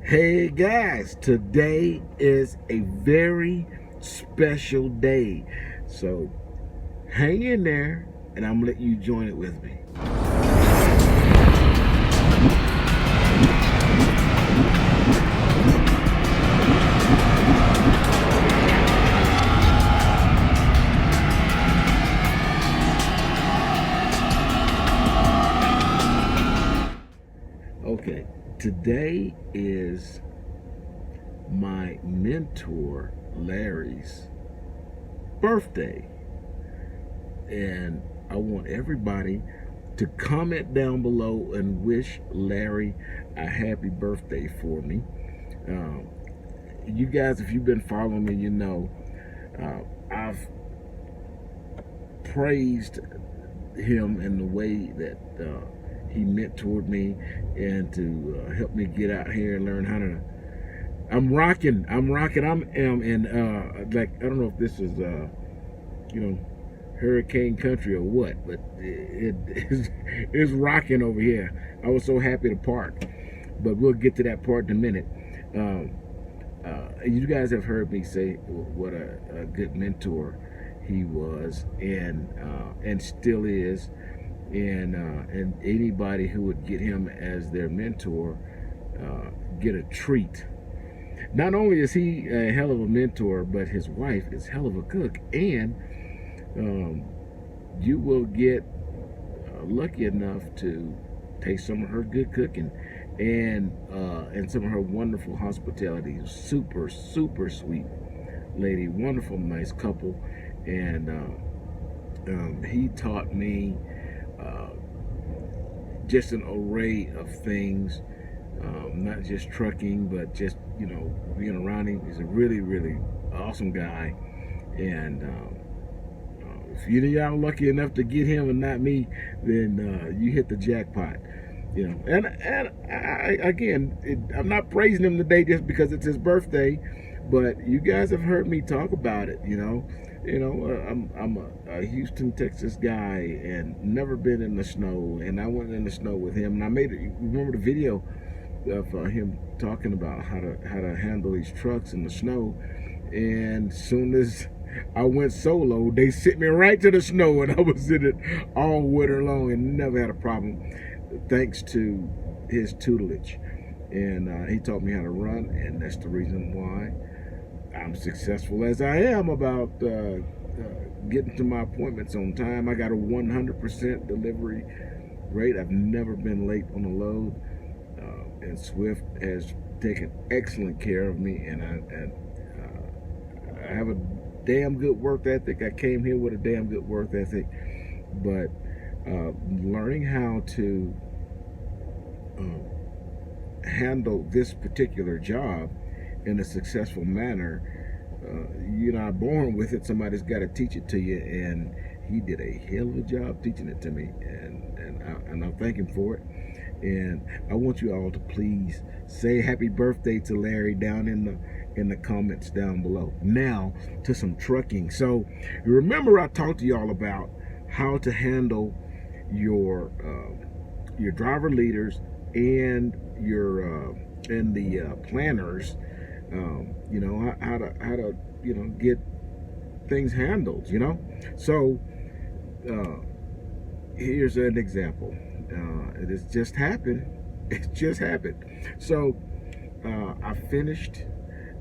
Hey guys, today is a very special day. So hang in there and I'm gonna let you join it with me. Okay, today is my mentor Larry's birthday, and I want everybody to comment down below and wish Larry a happy birthday for me. You guys, if you've been following me, you know I've praised him in the way that he mentored me and to help me get out here and learn how to. I'm rocking, and like, I don't know if this is hurricane country or what, but it's rocking over here. I was so happy to park, but we'll get to that part in a minute. You guys have heard me say what a good mentor he was, and still is, and anybody who would get him as their mentor get a treat. Not only is he a hell of a mentor, but his wife is hell of a cook, and you will get lucky enough to taste some of her good cooking and some of her wonderful hospitality. Super sweet lady, wonderful, nice couple, and he taught me just an array of things, not just trucking, but just being around him. He's a really awesome guy, and if y'all lucky enough to get him and not me, then you hit the jackpot. And I'm not praising him today just because it's his birthday, but you guys have heard me talk about it. I'm a Houston, Texas guy and never been in the snow, and I went in the snow with him, and I made it. Remember the video of him talking about how to handle these trucks in the snow, and as soon as I went solo, they sent me right to the snow, and I was in it all winter long and never had a problem, thanks to his tutelage. And he taught me how to run, and that's the reason why I'm successful as I am about getting to my appointments on time. I got a 100% delivery rate. I've never been late on a load, and Swift has taken excellent care of me, and I have a damn good work ethic. I came here with a damn good work ethic, but learning how to handle this particular job in a successful manner, you're not born with it. Somebody's got to teach it to you, and he did a hell of a job teaching it to me, and I thank him for it. And I want you all to please say happy birthday to Larry down in the comments down below. Now to some trucking. So remember, I talked to y'all about how to handle your driver leaders and your the planners. How to get things handled. So here's an example. It has just happened. It just happened. So I finished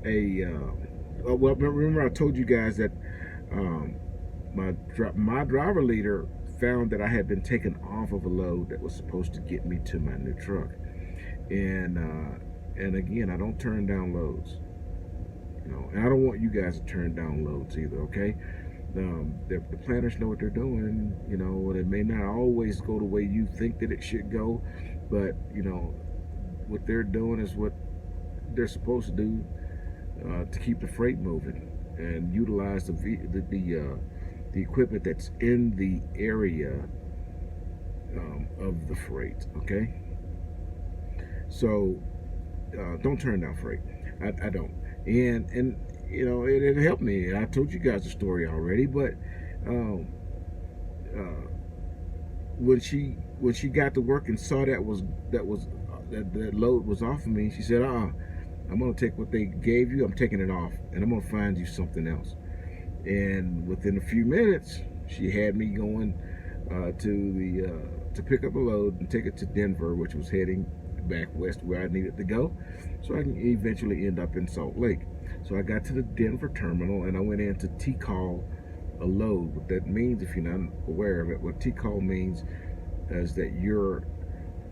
well, remember I told you guys that my driver leader found that I had been taken off of a load that was supposed to get me to my new truck, and again, I don't turn down loads, and I don't want you guys to turn down loads either. Okay, the planners know what they're doing. It may not always go the way you think that it should go, but what they're doing is what they're supposed to do to keep the freight moving and utilize the equipment that's in the area of the freight. Okay, so don't turn down freight. I don't, and it helped me. I told you guys the story already, but when she got to work and saw that load was off of me, she said, I'm gonna take what they gave you, I'm taking it off, and I'm gonna find you something else. And within a few minutes, she had me going to pick up a load and take it to Denver, which was heading back west where I needed to go, so I can eventually end up in Salt Lake. So I got to the Denver terminal and I went in to T-call a load. What that means, if you're not aware of it, what T-call means is that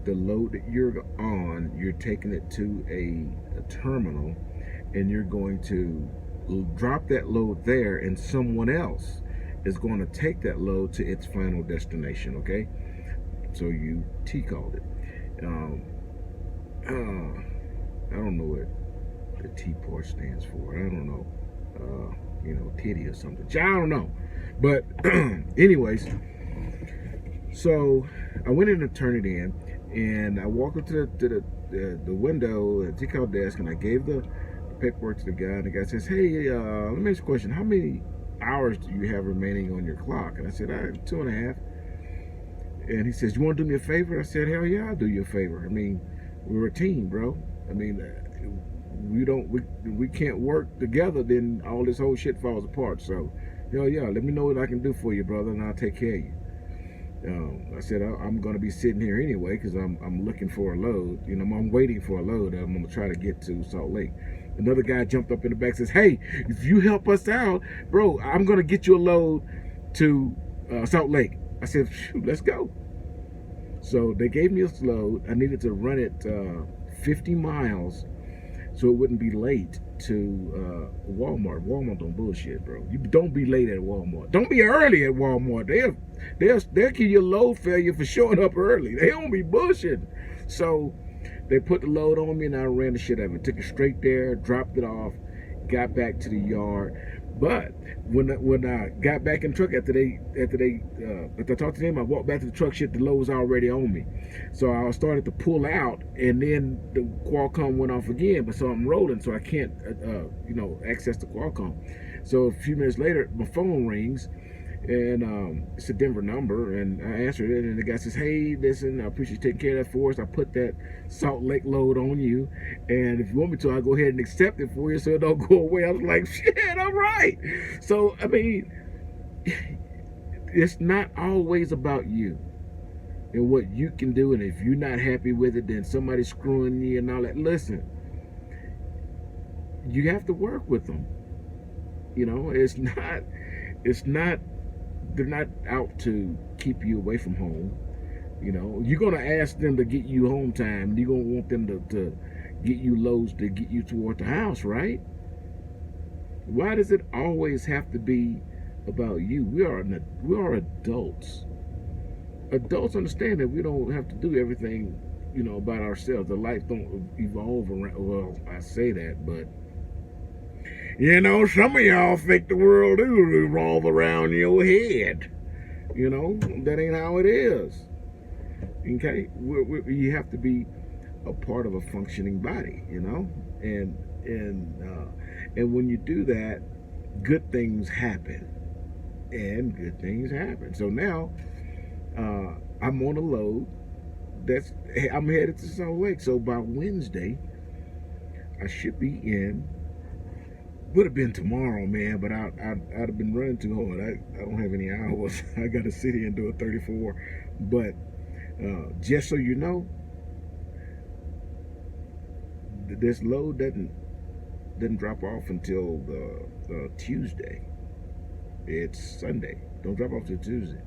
the load that you're on, you're taking it to a terminal, and you're going to drop that load there, and someone else is going to take that load to its final destination. Okay, so you T-called it. I don't know what the T part stands for. I don't know. Titty or something. I don't know. But anyways, so I went in to turn it in, and I walked up to the window at the T-call desk, and I gave the paperwork to the guy, and the guy says, "Hey, let me ask you a question. How many hours do you have remaining on your clock?" And I said, "I have 2.5." And he says, "You want to do me a favor?" I said, "Hell yeah, I'll do you a favor. I mean, we're a team, bro. I mean, we can't work together, then all this whole shit falls apart. So, hell yeah, let me know what I can do for you, brother, and I'll take care of you." I said, "I'm going to be sitting here anyway because I'm looking for a load. I'm waiting for a load. I'm going to try to get to Salt Lake." Another guy jumped up in the back and says, "Hey, if you help us out, bro, I'm going to get you a load to Salt Lake." I said, "Shoot, let's go." So they gave me a load. I needed to run it 50 miles so it wouldn't be late to Walmart. Walmart don't bullshit, bro. You don't be late at Walmart. Don't be early at Walmart. They'll give you a load failure for showing up early. They don't be bullshitting. So they put the load on me, and I ran the shit out of it. Took it straight there, dropped it off, got back to the yard. But when I got back in the truck after I talked to them, I walked back to the truck. Shit, the load was already on me. So I started to pull out, and then the Qualcomm went off again. But so I'm rolling, so I can't access the Qualcomm. So a few minutes later, my phone rings, and it's a Denver number, and I answered it, and the guy says, "Hey, listen, I appreciate you taking care of that for us. I put that Salt Lake load on you, and if you want me to, I'll go ahead and accept it for you so it don't go away." I was like, "Shit, all right." So, I mean, it's not always about you and what you can do, and if you're not happy with it, then somebody's screwing you and all that. Listen, you have to work with them. It's not, they're not out to keep you away from home. You're going to ask them to get you home time. You're going to want them to get you loads to get you toward the house, right? Why does it always have to be about you? We are adults. Adults understand that we don't have to do everything, about ourselves. The life don't evolve around, well, I say that, but some of y'all think the world do revolve around your head. That ain't how it is. Okay? You have to be a part of a functioning body, and when you do that, good things happen. And good things happen. So now, I'm on a load. I'm headed to Salt Lake. So by Wednesday, I should be in. Would have been tomorrow, man, but I'd have been running too hard. I don't have any hours. I got to sit here and do a 34. But just so you know, this load doesn't drop off until the Tuesday. It's Sunday. Don't drop off till Tuesday.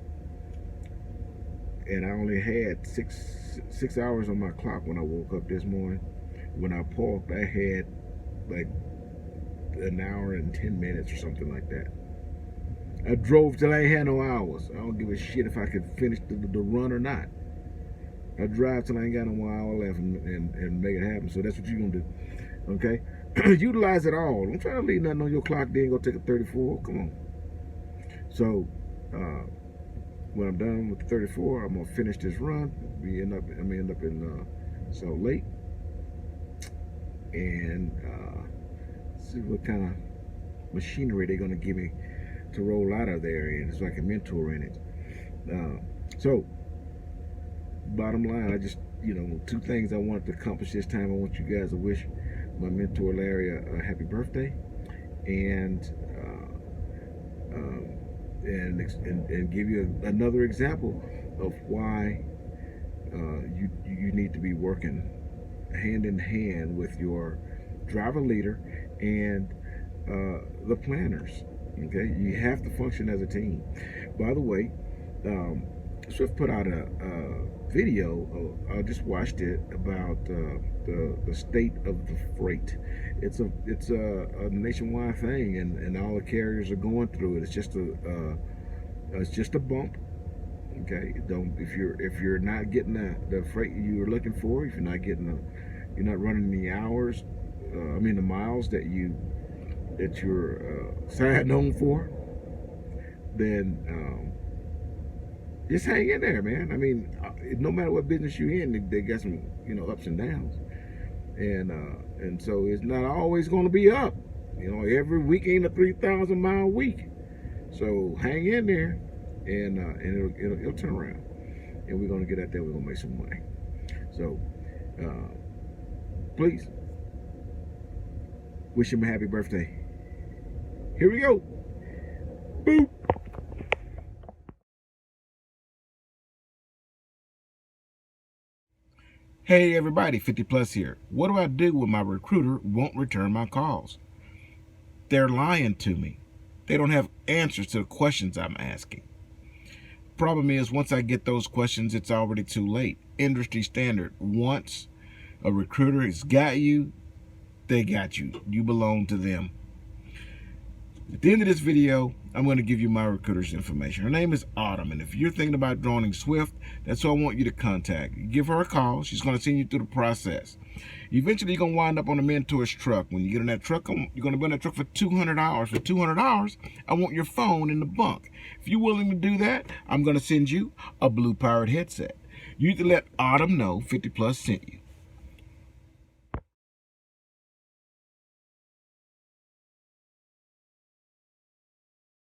And I only had six hours on my clock when I woke up this morning. When I parked, I had like an hour and 10 minutes or something like that. I drove till I ain't had no hours. I don't give a shit if I could finish the run or not. I drive till I ain't got no more hour left and make it happen. So that's what you're gonna do. Okay? Utilize it all. Don't try to leave nothing on your clock, then go take a 34. Come on. So when I'm done with the 34, I'm gonna finish this run. I'm gonna end up in Salt Lake. And see what kind of machinery they're gonna give me to roll out of there, and so I can mentor in it. So bottom line, I just, two things I want to accomplish this time. I want you guys to wish my mentor Larry a happy birthday, and and give you another example of why you need to be working hand in hand with your driver leader and the planners. Okay, you have to function as a team. By the way, Swift put out a video. I just watched it about the state of the freight. It's a nationwide thing, and all the carriers are going through it. It's just a bump. Okay, don't if you're not getting the freight you're looking for, if you're not getting you're not running the hours, the miles that you're signed on for, then just hang in there, man. I mean, no matter what business you're in, they got some ups and downs, and so it's not always going to be up. Every week ain't a 3,000 mile week. So hang in there, and it'll turn around, and we're gonna get out there. We're gonna make some money. So please wish him a happy birthday. Here we go. Boop. Hey everybody, 50 Plus here. What do I do when my recruiter won't return my calls? They're lying to me. They don't have answers to the questions I'm asking. Problem is, once I get those questions, it's already too late. Industry standard. Once a recruiter has got you, they got you. You belong to them. At the end of this video, I'm going to give you my recruiter's information. Her name is Autumn, and if you're thinking about joining Swift, that's who I want you to contact. You give her a call. She's going to send you through the process. Eventually, you're going to wind up on a mentor's truck. When you get in that truck, you're going to be in that truck for 200 hours. For 200 hours, I want your phone in the bunk. If you're willing to do that, I'm going to send you a Blue Pirate headset. You need to let Autumn know 50 Plus sent you.